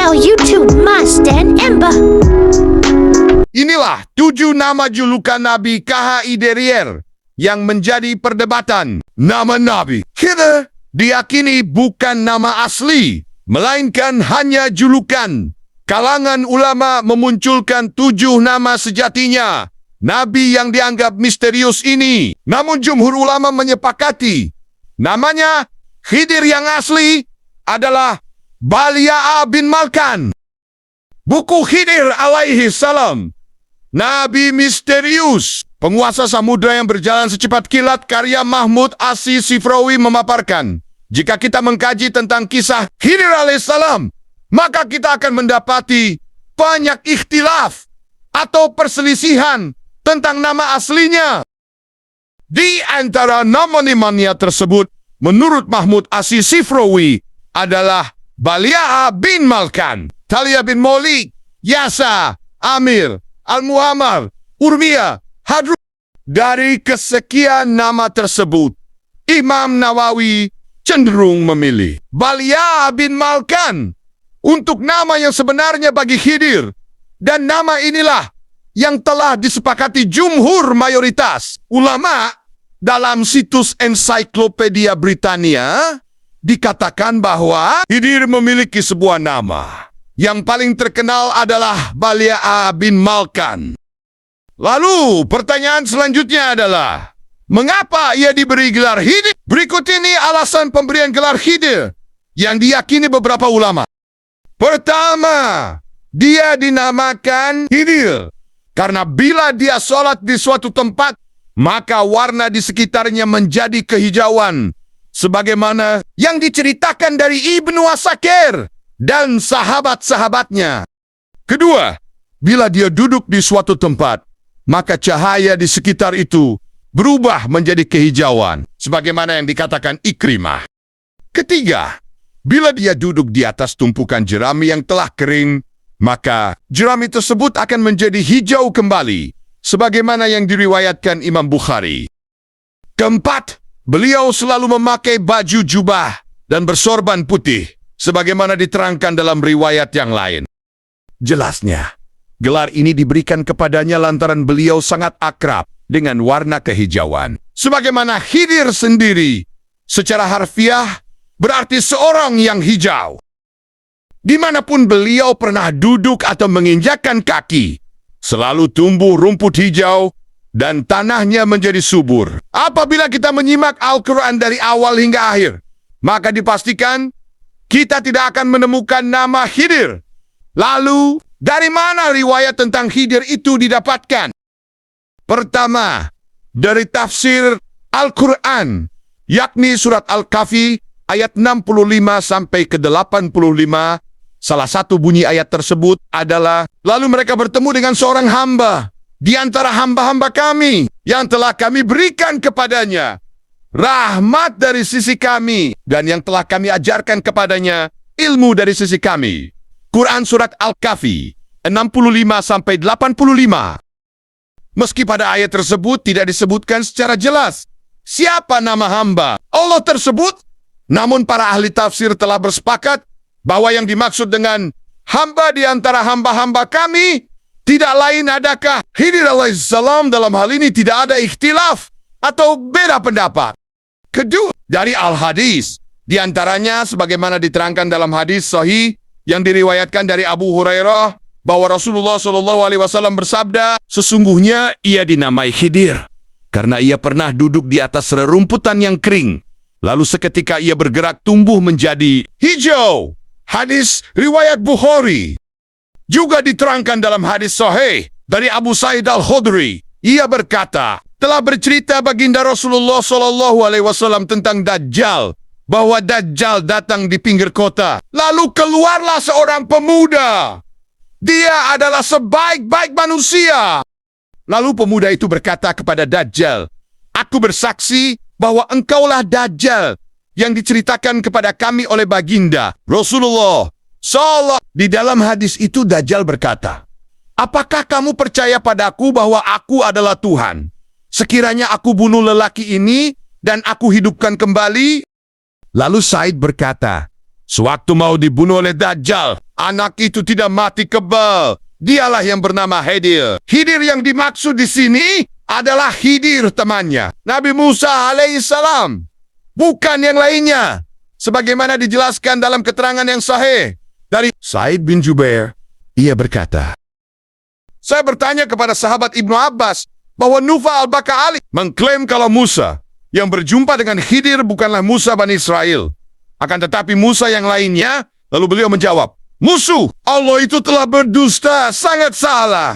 channel YouTube Mas dan Ember. Inilah 7 nama julukan Nabi KHIDRIR yang menjadi perdebatan. Nama Nabi Khidir diyakini bukan nama asli, melainkan hanya julukan. Kalangan ulama memunculkan 7 nama sejatinya Nabi yang dianggap misterius ini. Namun jumhur ulama menyepakati namanya Khidir yang asli adalah Balya'a bin Malkan. Buku Khidir alaihi salam, Nabi misterius, penguasa samudra yang berjalan secepat kilat, karya Mahmud As-Sifrawi memaparkan, jika kita mengkaji tentang kisah Khidir alaihissalam, maka kita akan mendapati banyak ikhtilaf atau perselisihan tentang nama aslinya. Di antara nama-namanya tersebut, menurut Mahmud As-Sifrawi adalah Balya'a bin Malkan, Talia bin Molik, Yasa, Amir, Al-Muhammad, Urmiyah, Hadru. Dari kesekian nama tersebut, Imam Nawawi cenderung memilih Balya'a bin Malkan untuk nama yang sebenarnya bagi Khidir. Dan nama inilah yang telah disepakati jumhur mayoritas ulama. Dalam situs Ensiklopedia Britania dikatakan bahwa Khidir memiliki sebuah nama. Yang paling terkenal adalah Balya'a bin Malkan. Lalu pertanyaan selanjutnya adalah, mengapa ia diberi gelar Khidir? Berikut ini alasan pemberian gelar Khidir yang diyakini beberapa ulama. Pertama, dia dinamakan Khidir karena bila dia sholat di suatu tempat, maka warna di sekitarnya menjadi kehijauan, sebagaimana yang diceritakan dari Ibnu Asakir dan sahabat-sahabatnya. Kedua, bila dia duduk di suatu tempat, maka cahaya di sekitar itu berubah menjadi kehijauan, sebagaimana yang dikatakan Ikrimah. Ketiga, bila dia duduk di atas tumpukan jerami yang telah kering, maka jerami tersebut akan menjadi hijau kembali, sebagaimana yang diriwayatkan Imam Bukhari. Keempat, beliau selalu memakai baju jubah dan bersorban putih, sebagaimana diterangkan dalam riwayat yang lain. Jelasnya, gelar ini diberikan kepadanya lantaran beliau sangat akrab dengan warna kehijauan. Sebagaimana Khidir sendiri, secara harfiah, berarti seorang yang hijau. Dimanapun beliau pernah duduk atau menginjakkan kaki, selalu tumbuh rumput hijau dan tanahnya menjadi subur. Apabila kita menyimak Al-Quran dari awal hingga akhir, maka dipastikan kita tidak akan menemukan nama Khidir. Lalu, dari mana riwayat tentang Khidir itu didapatkan? Pertama, dari tafsir Al-Quran, yakni surat Al-Kahfi ayat 65 sampai ke 85. Salah satu bunyi ayat tersebut adalah, lalu mereka bertemu dengan seorang hamba di antara hamba-hamba kami yang telah kami berikan kepadanya rahmat dari sisi kami dan yang telah kami ajarkan kepadanya ilmu dari sisi kami. Quran surat Al-Kahfi 65 sampai 85. Meski pada ayat tersebut tidak disebutkan secara jelas siapa nama hamba Allah tersebut, namun para ahli tafsir telah bersepakat bahwa yang dimaksud dengan hamba di antara hamba-hamba kami tidak lain adakah Khidir alaihissalam. Dalam hal ini tidak ada ikhtilaf atau beda pendapat. Kedua, dari Al-Hadis, di antaranya sebagaimana diterangkan dalam hadis sahih yang diriwayatkan dari Abu Hurairah bahwa Rasulullah SAW bersabda, sesungguhnya ia dinamai Khidir karena ia pernah duduk di atas rerumputan yang kering, lalu seketika ia bergerak tumbuh menjadi hijau. Hadis riwayat Bukhari. Juga diterangkan dalam hadis sahih dari Abu Sa'id Al-Khudri. Ia berkata, telah bercerita baginda Rasulullah SAW tentang Dajjal, bahwa Dajjal datang di pinggir kota. Lalu keluarlah seorang pemuda. Dia adalah sebaik-baik manusia. Lalu pemuda itu berkata kepada Dajjal, aku bersaksi bahwa engkaulah Dajjal yang diceritakan kepada kami oleh baginda Rasulullah SAW. Di dalam hadis itu Dajjal berkata, apakah kamu percaya padaku bahwa aku adalah Tuhan? Sekiranya aku bunuh lelaki ini dan aku hidupkan kembali. Lalu Said berkata, sewaktu mau dibunuh oleh Dajjal, Anak itu tidak mati kebal. Dialah yang bernama Khidir. Khidir yang dimaksud di sini adalah Khidir temannya, Nabi Musa alaihissalam. Bukan yang lainnya. Sebagaimana dijelaskan dalam keterangan yang sahih dari Sa'id bin Jubair. Ia berkata, saya bertanya kepada sahabat Ibnu Abbas bahwa Nufa al-Baka'ali mengklaim kalau Musa yang berjumpa dengan Khidir bukanlah Musa Bani Israel, akan tetapi Musa yang lainnya. Lalu beliau menjawab, musuh Allah itu telah berdusta, sangat salah.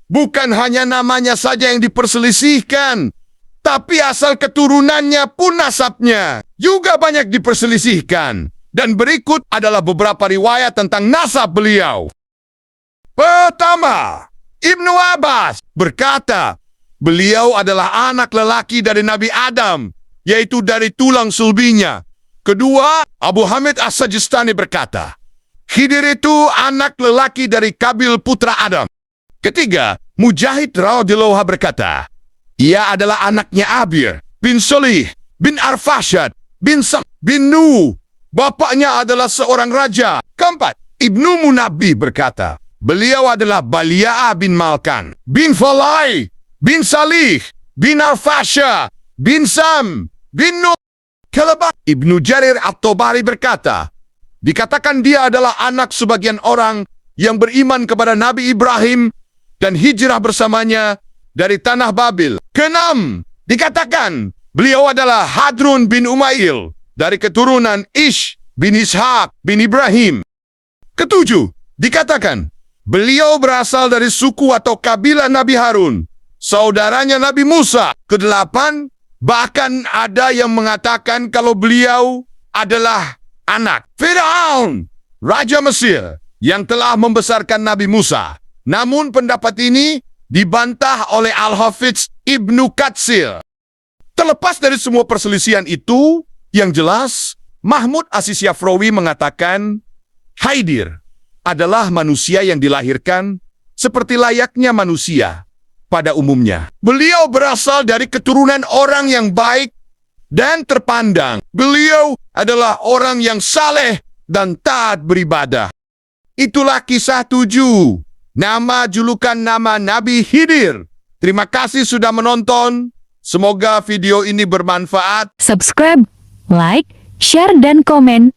Bukan hanya namanya saja yang diperselisihkan, tapi asal keturunannya pun nasabnya juga banyak diperselisihkan. Dan berikut adalah beberapa riwayat tentang nasab beliau. Pertama, Ibnu Abbas berkata, beliau adalah anak lelaki dari Nabi Adam, yaitu dari tulang sulbinya. Kedua, Abu Hamid As-Sajistani berkata, Khidir itu anak lelaki dari Kabil putra Adam. Ketiga, Mujahid radhiyallahu anhu berkata, ia adalah anaknya Abir bin Solih bin Arfashad bin Sam bin Nu. Bapaknya adalah seorang raja. Keempat, Ibnu Munabbi berkata, beliau adalah Bali'a bin Malkan bin Falai bin Salih bin Arfasha bin Sam bin Nu. Kelebak, Ibnu Jarir At-Tabari berkata, dikatakan dia adalah anak sebagian orang yang beriman kepada Nabi Ibrahim dan hijrah bersamanya dari tanah Babil. Keenam, dikatakan beliau adalah Hadrun bin Umail dari keturunan Ish bin Ishaq bin Ibrahim. Ketujuh, dikatakan beliau berasal dari suku atau kabilah Nabi Harun, saudaranya Nabi Musa. Kedelapan, bahkan ada yang mengatakan kalau beliau adalah anak Firaun, Raja Mesir, yang telah membesarkan Nabi Musa. Namun pendapat ini dibantah oleh Al-Hafidz Ibnu Katsir. Terlepas dari semua perselisihan itu, yang jelas, Mahmud As-Syafrawi mengatakan, Khidir adalah manusia yang dilahirkan seperti layaknya manusia pada umumnya. Beliau berasal dari keturunan orang yang baik dan terpandang. Beliau adalah orang yang saleh dan taat beribadah. Itulah kisah 7. Nama julukan nama Nabi Khidir. Terima kasih sudah menonton. Semoga video ini bermanfaat. Subscribe, like, share, dan komen.